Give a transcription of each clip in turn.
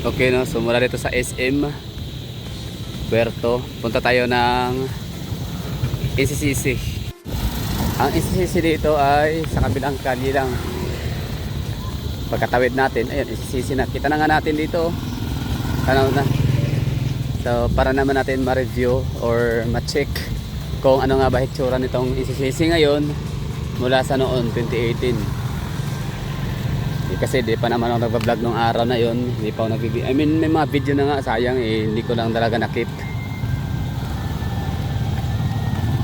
Okay, no? So mula dito sa SM Puerto, punta tayo ng NCCC. Ang NCCC dito ay sa kabilang kalye lang. Pagkatawid natin, ayun, NCCC na. Kita na nga natin dito. Tanaw na. So para naman natin ma-review or ma-check kung ano nga ba hitsura nitong NCCC ngayon mula sa noon 2018. Kasi di pa naman ako nagpa-vlog nung araw na yon, hindi pa ako I mean may mga video na nga, sayang hindi ko lang talaga nakip.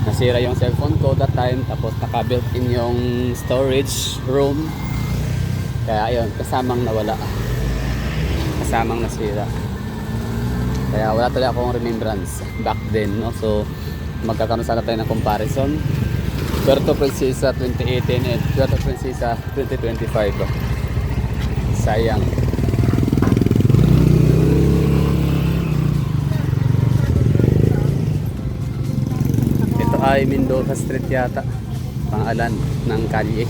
Nasira yung cellphone ko that time, tapos naka-built in yung storage room, kaya ayun, kasamang nawala, kasamang nasira, kaya wala talaga akong remembrance back then, no? So magkakaroon sana tayo ng comparison Puerto Princesa 2018 and Puerto Princesa 2025. Sayang. Ito ay Mendoza Street yata, pangalan ng kalye.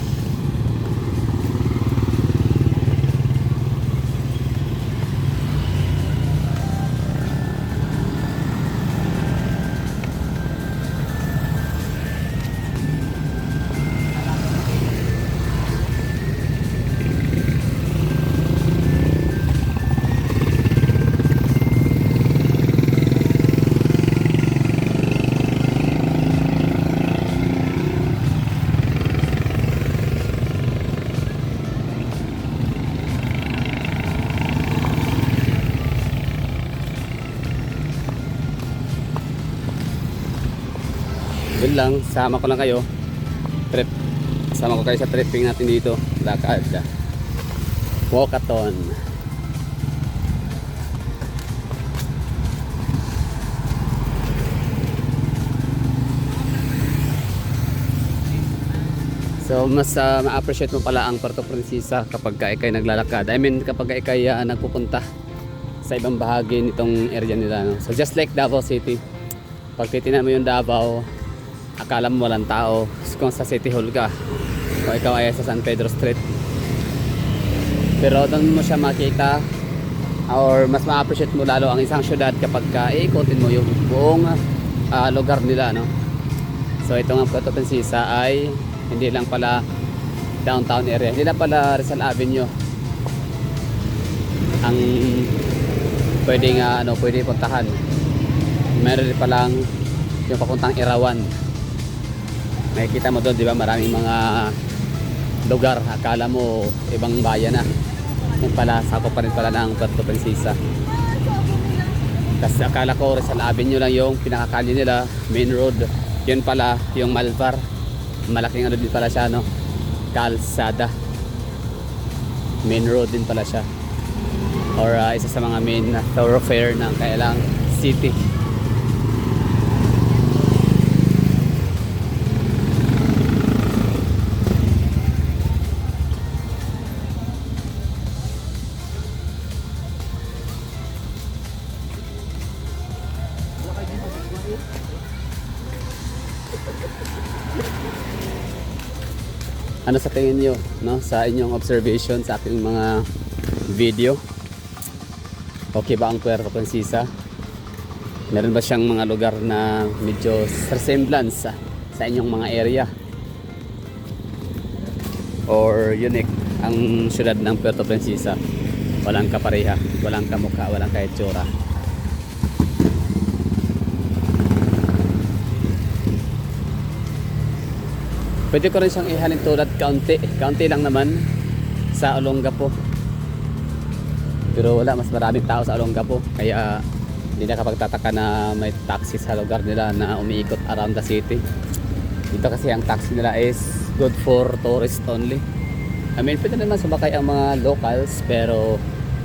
Yun lang, sama ko lang kayo. Sama ko kayo sa tripping natin dito. Lakad. Walkathon. So mas ma-appreciate mo pala ang Puerto Princesa kapag ikay naglalakad. I mean kapag ikay nagpupunta sa ibang bahagi nitong area nila, no? So just like Davao City, pag titignan mo yung Davao, akala mo walang tao kung sa City Hall ka, kung ikaw ay sa San Pedro Street. Pero doon mo siya makita or mas ma-appreciate mo lalo ang isang syudad kapag iikutin mo yung buong lugar nila, no? So ito nga Puerto Princesa ay hindi lang pala downtown area, hindi lang pala Rizal Avenue ang pwedeng pwede puntahan. Meron din palang yung papuntang Irawan. Makikita mo doon, di ba, maraming mga lugar akala mo ibang bayan na, yung pala sakop pa rin pala ng Puerto Princesa. Kasi akala ko Rizal Avenue lang yung pinakakalye nila, main road. Yun pala yung Malvar, malaking din pala siya, no? Kalsada, main road din pala siya, or isa sa mga main thoroughfare ng Kailang City. Ano sa tingin niyo, no, sa inyong observation sa aking mga video? Okay ba ang Puerto Princesa? Meron ba siyang mga lugar na medyo resemblance sa inyong mga area? Or unique ang syudad ng Puerto Princesa? Walang kapareha, walang kamukha, walang kaitsura. Pwede ko rin siyang ihalin tulad kaunti lang naman sa Olongapo. Pero wala, mas maraming tao sa Olongapo, kaya hindi na kapagtataka na may taxi sa lugar nila na umiikot around the city. Dito kasi ang taxi nila is good for tourists only. I mean, pwede naman sumakay ang mga locals, pero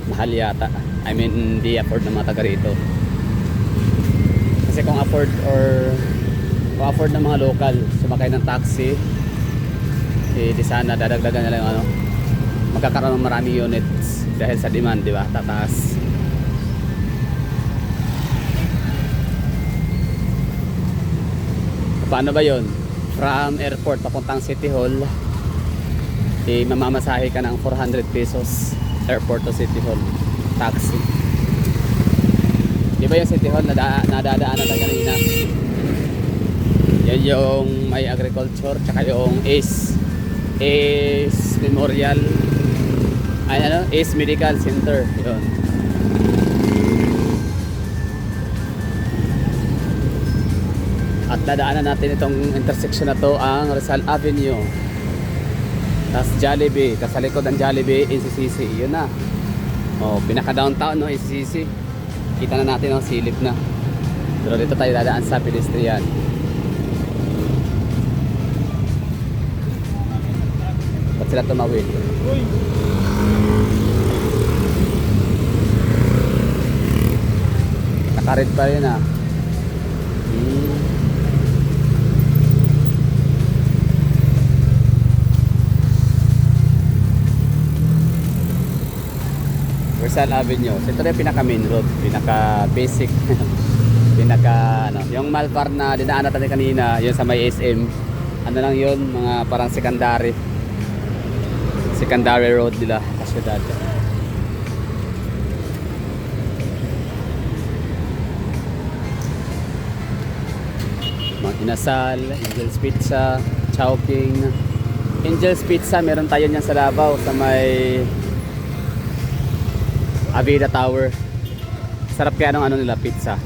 mahal yata. I mean, hindi afford ng mga taga rito. Kasi kung afford ng mga local sumakay ng taxi, di sana dadagdagan nila yung magkakaroon ng maraming units dahil sa demand, di ba? Tataas. Paano ba yun? From airport papuntang City Hall, mamamasahe ka ng 400 pesos airport to City Hall taxi. Di ba yung City Hall na nadadaanan natin kanina? Yan yung may agriculture, tsaka yung Ace Memorial, ay ano, Ace Medical Center. Yun. At dadaanan natin itong intersection na to, ang Rizal Avenue. Tapos Jollibee, tapos sa likod ng Jollibee, NCCC. Yun na. Oh, pinaka downtown no, NCCC. Kita na natin ang silip na. Pero dito tayo dadaan sa pedestrian. Ba't sila tumawid? Uy! Nakared pa rin ah. Rizal Avenue. So ito na yung pinaka main road, pinaka basic. Pinaka ano, yung Malvar na dinaanan natin kanina, yun sa may SM. Ano lang yun, mga parang secondary road nila sa syudad. Mga Inasal, Angel's Pizza, Chowking. Angel's Pizza, meron tayo niyan sa Davao sa may Avida Tower. Sarap kaya ng ano nila, pizza.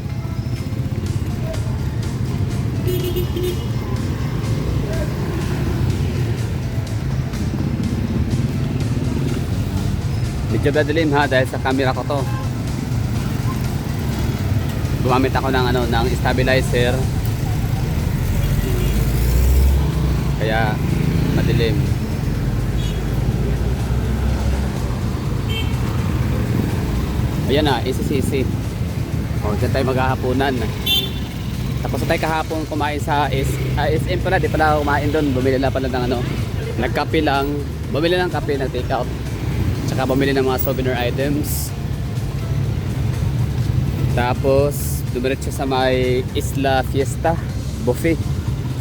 Medyo madilim ha dahil sa camera ko to. Gumamit ako ng ano, ng stabilizer. Kaya madilim. Ayan na, NCCC. O, dyan tayo maghahaponan. Tapos tayo kahapon kumain sa SM pala, di pala kumain doon. Bumili na pala ng ano, nagkape lang. Bumili ng kape, nag-take out. Tsaka bumili ng mga souvenir items. Tapos, dumiretso sa may Isla Fiesta Buffet.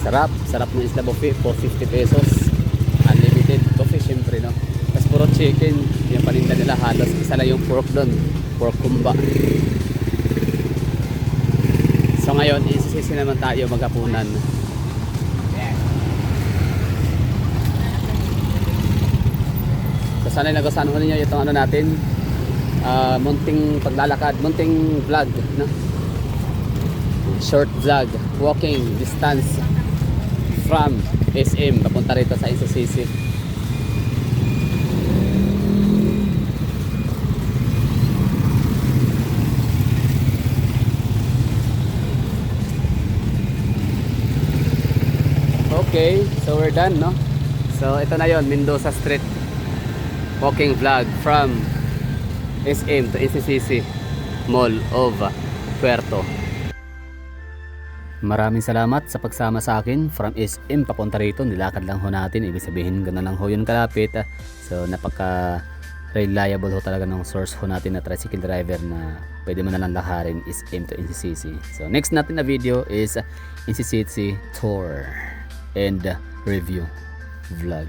Sarap ng Isla Buffet, 450 pesos. Unlimited buffet syempre, no? Tapos puro chicken, yung paninda nila halos isa lang yung pork doon, pork kumba. So ngayon, isisisi naman tayo maghapunan. So sana nagustuhan ko ninyo itong ano natin, munting paglalakad, munting vlog, no? Short vlog, walking distance from SM papunta rito sa NCCC. Okay, so we're done, no? So ito na yon, Mendoza Street walking vlog from SM to NCCC Mall of Puerto. Maraming salamat sa pagsama sa akin from SM papunta rito. Nilakad lang ho natin, ibig sabihin gano'n lang ho yun kalapit. So napaka reliable ho talaga ng source ho natin na tricycle driver na pwede mo na lang lakarin SM to NCCC. So next natin na video is NCCC tour and review vlog.